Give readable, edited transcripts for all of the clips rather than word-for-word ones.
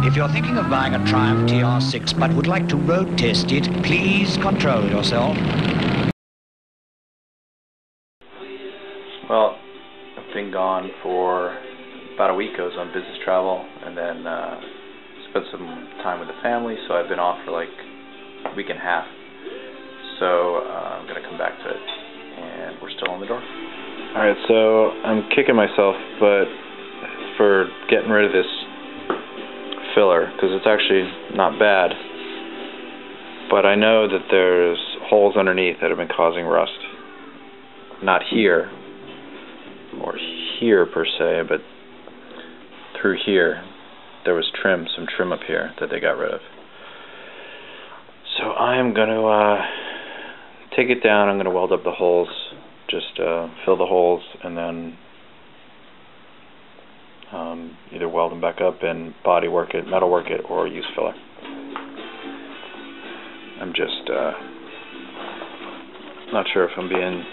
If you're thinking of buying a Triumph TR6 but would like to road test it, please control yourself. Well, I've been gone for about a week. I was on business travel and then spent some time with the family, so I've been off for like a week and a half. So I'm going to come back to it, and we're still on the door. Alright, so I'm kicking myself for getting rid of this filler, because it's actually not bad, but I know that there's holes underneath that have been causing rust. Not here, or here per se, but through here. There was some trim up here that they got rid of. So I'm going to take it down. I'm going to weld up the holes, just fill the holes, and then either weld them back up and body work it, metal work it, or use filler. I'm just not sure if I'm being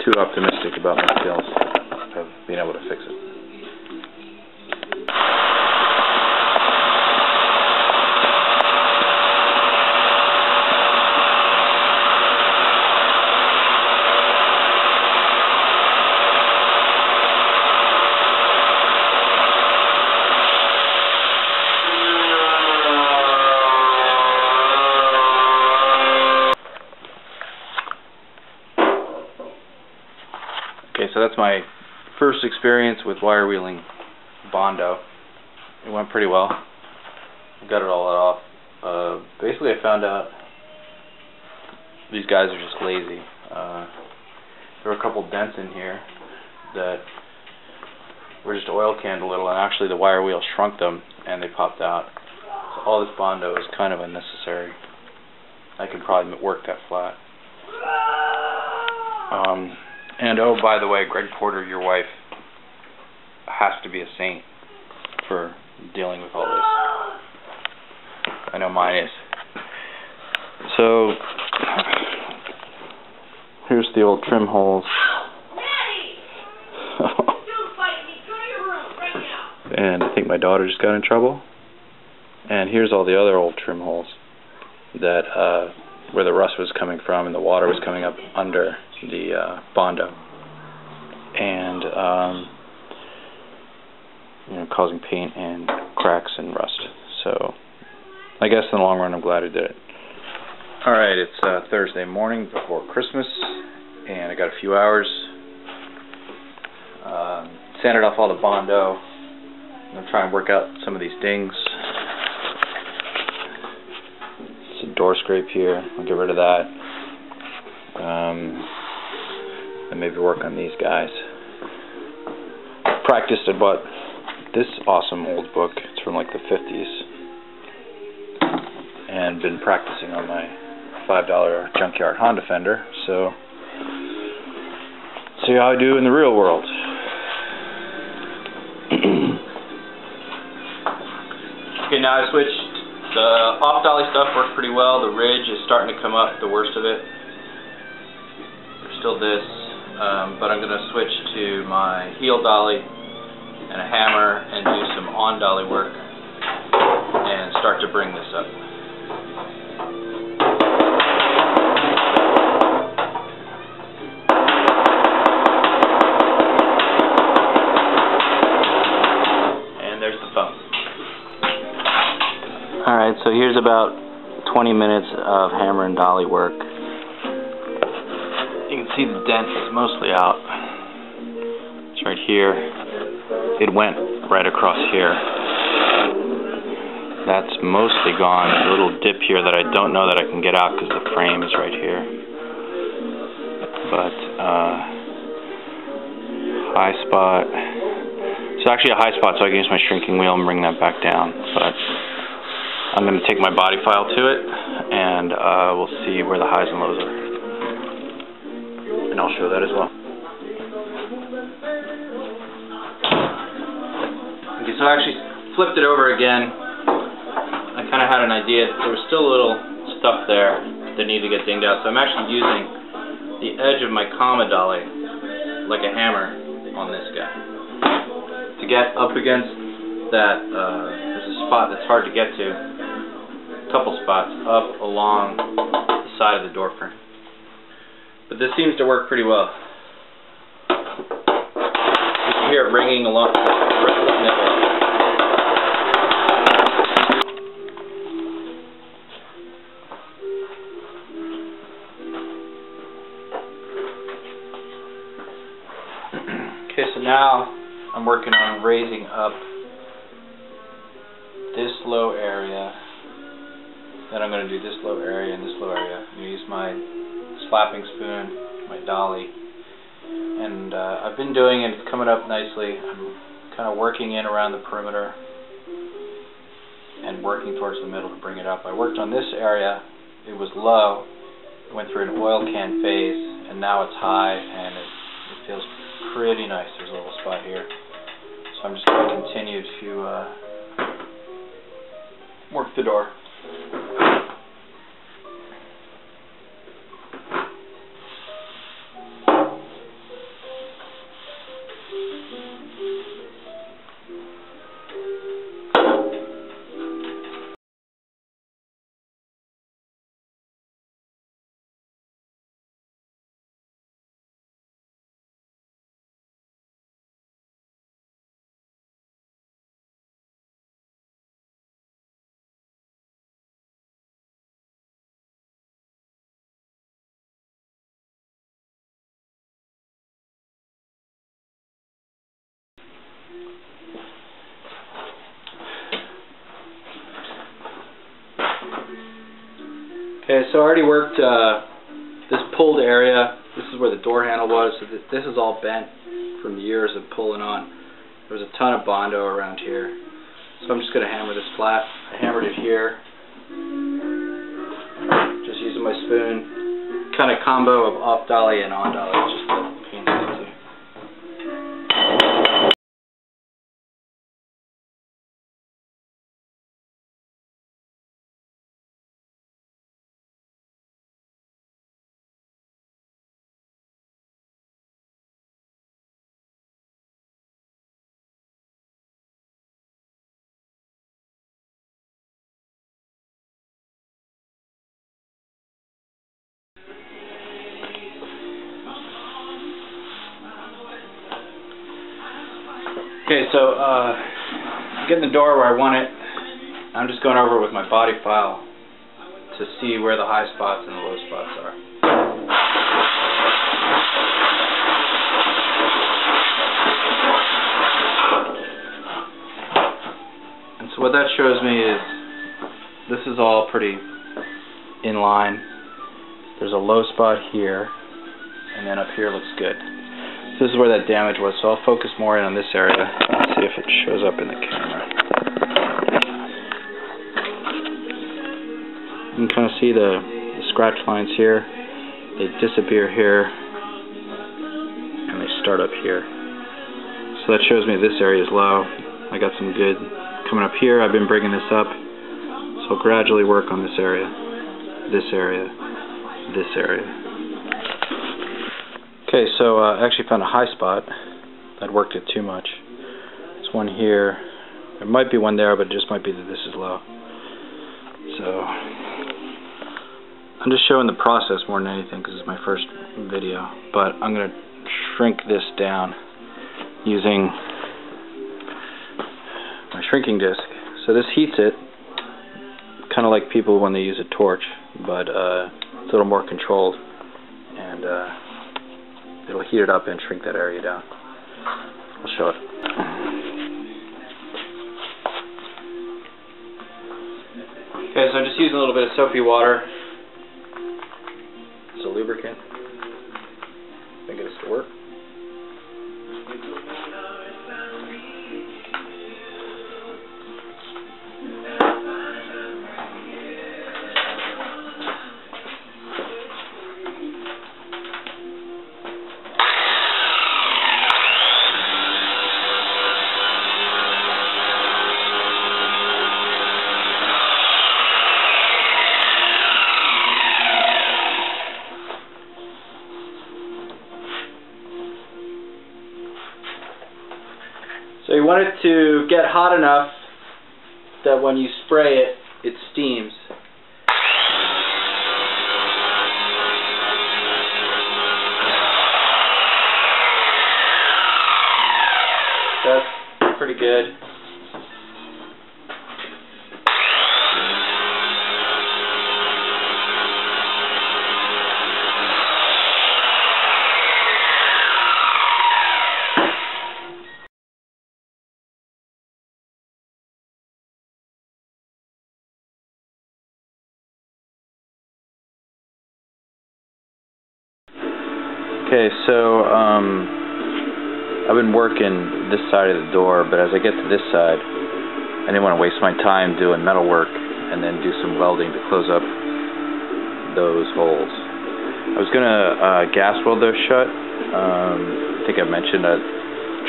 too optimistic about my skills of being able to fix it. Okay, so that's my first experience with wire wheeling Bondo. It went pretty well. Got it all off. Basically, I found out these guys are just lazy. There were a couple dents in here that were just oil canned a little, and actually the wire wheel shrunk them and they popped out. So all this Bondo is kind of unnecessary. I could probably work that flat. And oh, by the way, Greg Porter, your wife, has to be a saint for dealing with all this. I know mine is. So, here's the old trim holes. And I think my daughter just got in trouble. And here's all the other old trim holes that where the rust was coming from and the water was coming up under the Bondo, and causing paint and cracks and rust. So I guess in the long run I'm glad I did it. Alright, it's Thursday morning before Christmas, and I got a few hours. Sanded off all the Bondo. I'm going to try and work out some of these dings. It's a door scrape here. I'll get rid of that. And maybe work on these guys. Practiced. I bought this awesome old book. It's from like the 50s. And been practicing on my $5 junkyard Honda fender. So, see how I do in the real world. Okay, now I switched. The off-dolly stuff worked pretty well. The ridge is starting to come up, the worst of it. There's still this, but I'm going to switch to my heel dolly and a hammer and do some on-dolly work and start to bring this up. And there's the phone. Alright, so here's about 20 minutes of hammer and dolly work. You can see the dent is mostly out. It's right here. It went right across here. That's mostly gone. There's a little dip here that I don't know that I can get out because the frame is right here. But, high spot. It's actually a high spot, so I can use my shrinking wheel and bring that back down. But I'm going to take my body file to it, and we'll see where the highs and lows are. And I'll show that as well. Okay, so I actually flipped it over again. I kind of had an idea. There was still a little stuff there that needed to get dinged out, so I'm actually using the edge of my comma dolly like a hammer on this guy to get up against that there's a spot that's hard to get to, a couple spots up along the side of the door frame. But this seems to work pretty well. You can hear it ringing along the nipple. Okay, so now I'm working on raising up this low area. Then I'm going to do this low area and this low area. I'm going to use my slapping spoon, my dolly. And I've been doing it, it's coming up nicely. I'm kind of working in around the perimeter and working towards the middle to bring it up. I worked on this area, it was low, it went through an oil can phase, and now it's high and it feels pretty nice. There's a little spot here. So I'm just going to continue to work the door. Okay, so I already worked this pulled area. This is where the door handle was. So this is all bent from years of pulling on. There was a ton of Bondo around here. So I'm just going to hammer this flat. I hammered it here. Just using my spoon. Kind of combo of off dolly and on dolly. It's just a pain to get to. Okay, so getting the door where I want it, I'm just going over with my body file to see where the high spots and the low spots are. And so what that shows me is this is all pretty in line. There's a low spot here, and then up here looks good. This is where that damage was, so I'll focus more in on this area and see if it shows up in the camera. You can kind of see the scratch lines here. They disappear here, and they start up here. So that shows me this area is low. I got some good coming up here. I've been bringing this up, so I'll gradually work on this area, this area, this area. Okay, so I actually found a high spot. I'd worked it too much. There's one here. There might be one there, but it just might be that this is low. So I'm just showing the process more than anything because it's my first video. But I'm going to shrink this down using my shrinking disc. So this heats it, kind of like people when they use a torch, but it's a little more controlled. And it'll heat it up and shrink that area down. I'll show it. Okay, so I'm just using a little bit of soapy water as a lubricant. I get this to work. to get hot enough that when you spray it, it steams. That's pretty good. Okay, so I've been working this side of the door, but as I get to this side, I didn't want to waste my time doing metal work and then do some welding to close up those holes. I was going to gas weld those shut. I think I mentioned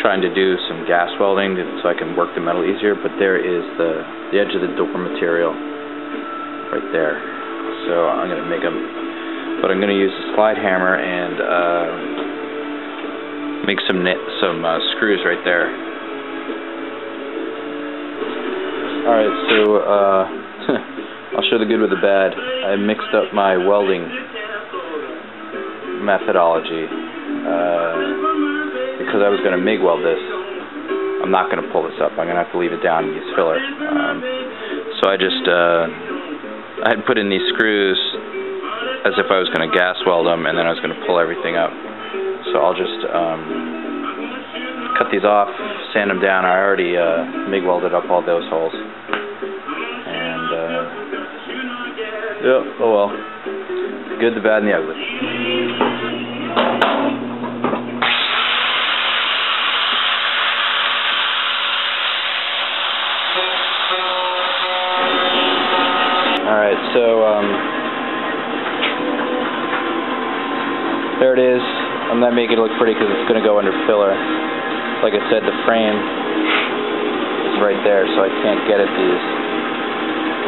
trying to do some gas welding so I can work the metal easier, but there is the edge of the door material right there. So I'm going to make them. But I'm going to use a slide hammer and make some screws right there. Alright, so I'll show the good with the bad. I mixed up my welding methodology because I was going to MIG weld this. I'm not going to pull this up. I'm going to have to leave it down and use filler. So I just I had put in these screws as if I was going to gas weld them, and then I was going to pull everything up. So I'll just cut these off, sand them down. I already MIG welded up all those holes. And yeah, oh well. The good, the bad, and the ugly. Alright, so there it is. I'm not making it look pretty because it's going to go under filler. Like I said, the frame is right there, so I can't get at these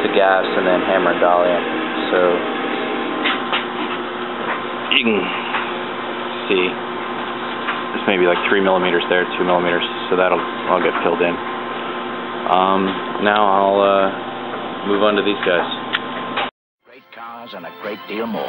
to gas and then hammer and dolly them. So you can see there's maybe like 3 millimeters there, 2 millimeters, so that'll all get filled in. Now I'll move on to these guys. Great cars and a great deal more.